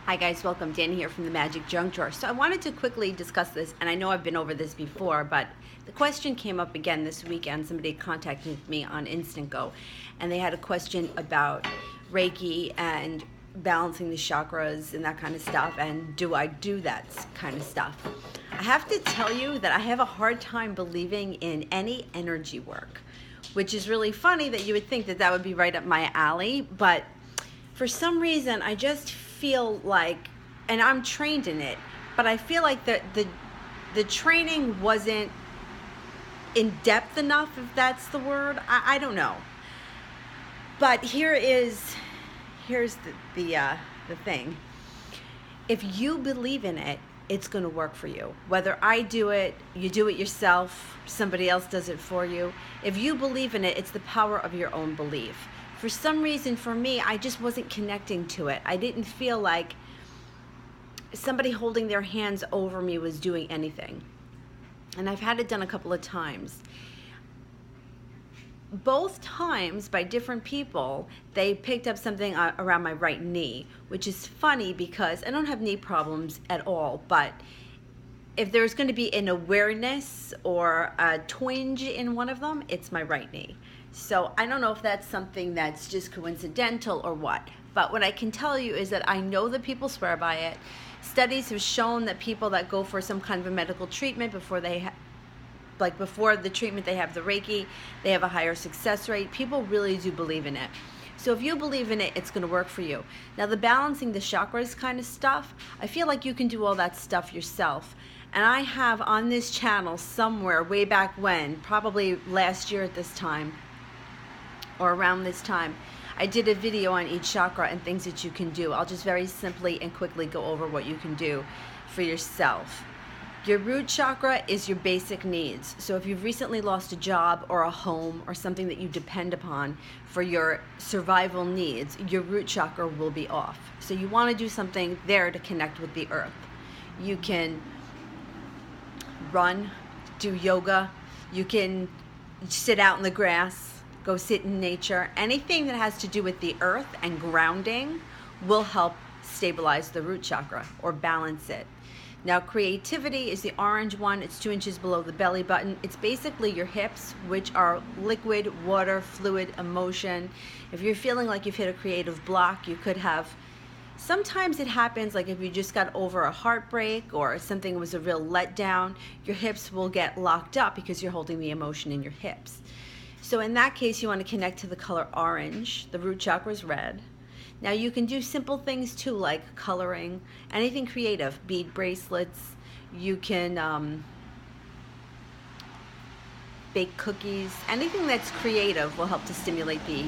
Hi guys, welcome. Danny here from the Magic Junk Drawer. So I wanted to quickly discuss this, and I know I've been over this before, but the question came up again this weekend. Somebody contacted me on Instant Go, and they had a question about Reiki and balancing the chakras and that kind of stuff, and do I do that kind of stuff? I have to tell you that I have a hard time believing in any energy work, which is really funny that you would think that that would be right up my alley, but for some reason I just feel like, and I'm trained in it, but I feel like the training wasn't in depth enough, if that's the word. I don't know. But here's the thing. If you believe in it, it's going to work for you. Whether I do it, you do it yourself, somebody else does it for you. If you believe in it, it's the power of your own belief. For some reason, for me, I just wasn't connecting to it. I didn't feel like somebody holding their hands over me was doing anything. And I've had it done a couple of times. Both times, by different people, they picked up something around my right knee, which is funny because I don't have knee problems at all, but if there's going to be an awareness or a twinge in one of them, it's my right knee. So I don't know if that's something that's just coincidental or what, but what I can tell you is that I know that people swear by it. Studies have shown that people that go for some kind of a medical treatment before before the treatment they have the Reiki, they have a higher success rate. People really do believe in it. So if you believe in it, it's going to work for you. Now the balancing the chakras kind of stuff, I feel like you can do all that stuff yourself. And I have on this channel somewhere way back when, probably last year at this time, or around this time, I did a video on each chakra and things that you can do. I'll just very simply and quickly go over what you can do for yourself. Your root chakra is your basic needs. So if you've recently lost a job or a home or something that you depend upon for your survival needs, your root chakra will be off. So you want to do something there to connect with the earth. You can run, do yoga, you can sit out in the grass, go sit in nature. Anything that has to do with the earth and grounding will help stabilize the root chakra or balance it. Now creativity is the orange one. It's 2 inches below the belly button. It's basically your hips, which are liquid, water, fluid, emotion. If you're feeling like you've hit a creative block, you could have, sometimes it happens like if you just got over a heartbreak or something was a real letdown, your hips will get locked up because you're holding the emotion in your hips. So in that case, you want to connect to the color orange. The root chakra is red. Now you can do simple things too, like coloring, anything creative, bead bracelets. You can bake cookies. Anything that's creative will help to stimulate the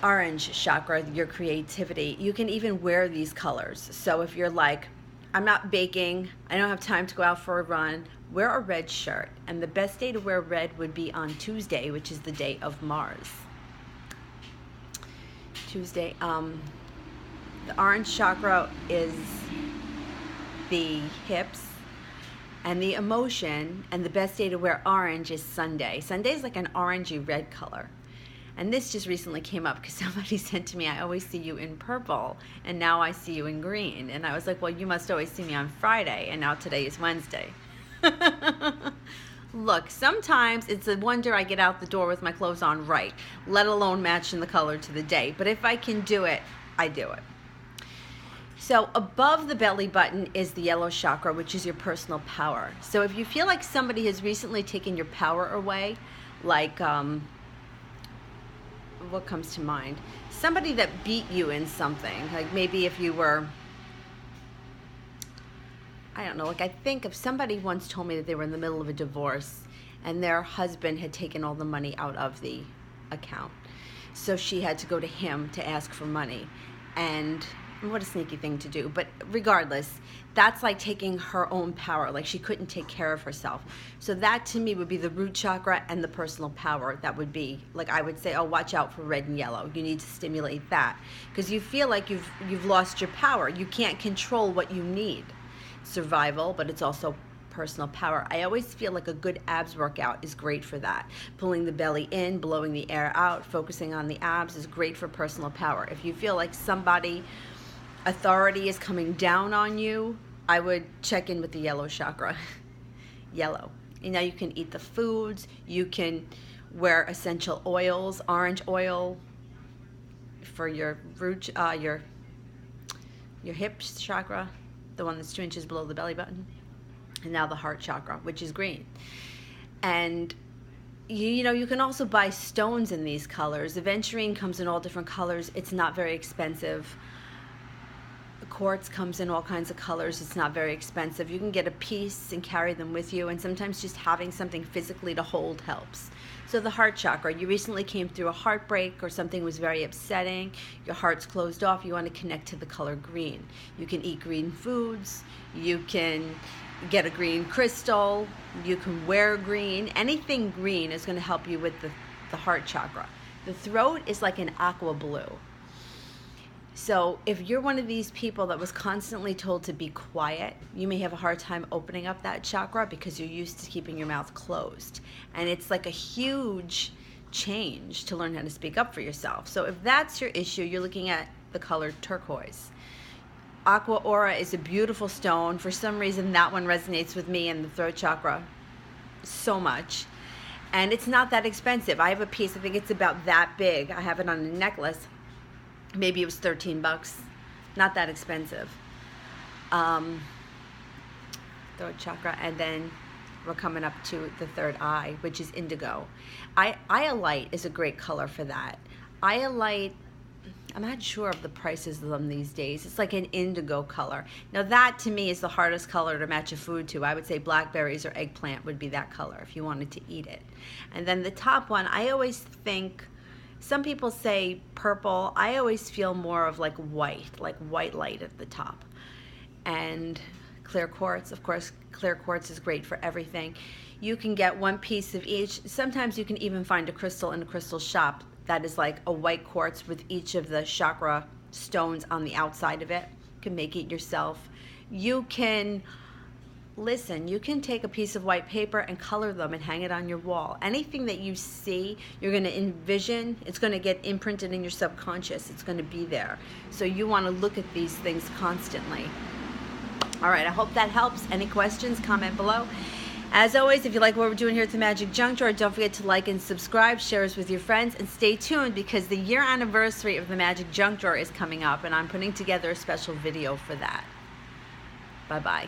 orange chakra, your creativity. You can even wear these colors. So if you're like, I'm not baking, I don't have time to go out for a run, wear a red shirt. And the best day to wear red would be on Tuesday, which is the day of Mars. Tuesday. The orange chakra is the hips and the emotion, and the best day to wear orange is Sunday. Sunday is like an orangey red color. And this just recently came up because somebody said to me, I always see you in purple, and now I see you in green. And I was like, well, you must always see me on Friday, and now today is Wednesday. Look, sometimes it's a wonder I get out the door with my clothes on right, let alone matching the color to the day. But if I can do it, I do it. So above the belly button is the yellow chakra, which is your personal power. So if you feel like somebody has recently taken your power away, like, what comes to mind? Somebody that beat you in something, like maybe if you were, I don't know, like I think if somebody once told me that they were in the middle of a divorce and their husband had taken all the money out of the account. So she had to go to him to ask for money. And what a sneaky thing to do. But regardless, that's like taking her own power. Like she couldn't take care of herself. So that to me would be the root chakra and the personal power. That would be, like I would say, oh, watch out for red and yellow. You need to stimulate that. Because you feel like you've lost your power. You can't control what you need. Survival, but it's also personal power. I always feel like a good abs workout is great for that. Pulling the belly in, blowing the air out, focusing on the abs is great for personal power. If you feel like somebody authority is coming down on you, I would check in with the yellow chakra. Yellow. And now you can eat the foods, you can wear essential oils, orange oil for your root, your hip chakra, the one that's 2 inches below the belly button, and now the heart chakra, which is green. And you know, you can also buy stones in these colors. Aventurine comes in all different colors. It's not very expensive. Quartz comes in all kinds of colors. It's not very expensive. You can get a piece and carry them with you, and sometimes just having something physically to hold helps. So the heart chakra, you recently came through a heartbreak or something was very upsetting, your heart's closed off, you want to connect to the color green. You can eat green foods, you can get a green crystal, you can wear green. Anything green is going to help you with the heart chakra. The throat is like an aqua blue. So if you're one of these people that was constantly told to be quiet, you may have a hard time opening up that chakra because you're used to keeping your mouth closed. And it's like a huge change to learn how to speak up for yourself. So if that's your issue, you're looking at the color turquoise. Aqua Aura is a beautiful stone. For some reason, that one resonates with me and the throat chakra so much. And it's not that expensive. I have a piece, I think it's about that big. I have it on a necklace. Maybe it was 13 bucks. Not that expensive. Throat chakra, and then we're coming up to the third eye, which is indigo. Iolite is a great color for that. Iolite, I'm not sure of the prices of them these days. It's like an indigo color. Now that to me is the hardest color to match a food to. I would say blackberries or eggplant would be that color if you wanted to eat it. And then the top one, I always think, some people say purple. I always feel more of like white light at the top. And clear quartz, of course, clear quartz is great for everything. You can get one piece of each. Sometimes you can even find a crystal in a crystal shop that is like a white quartz with each of the chakra stones on the outside of it. You can make it yourself. You can, listen, you can take a piece of white paper and color them and hang it on your wall. Anything that you see, you're going to envision, it's going to get imprinted in your subconscious. It's going to be there. So you want to look at these things constantly. All right, I hope that helps. Any questions, comment below. As always, if you like what we're doing here at the Magic Junk Drawer, don't forget to like and subscribe, share us with your friends, and stay tuned because the year anniversary of the Magic Junk Drawer is coming up, and I'm putting together a special video for that. Bye-bye.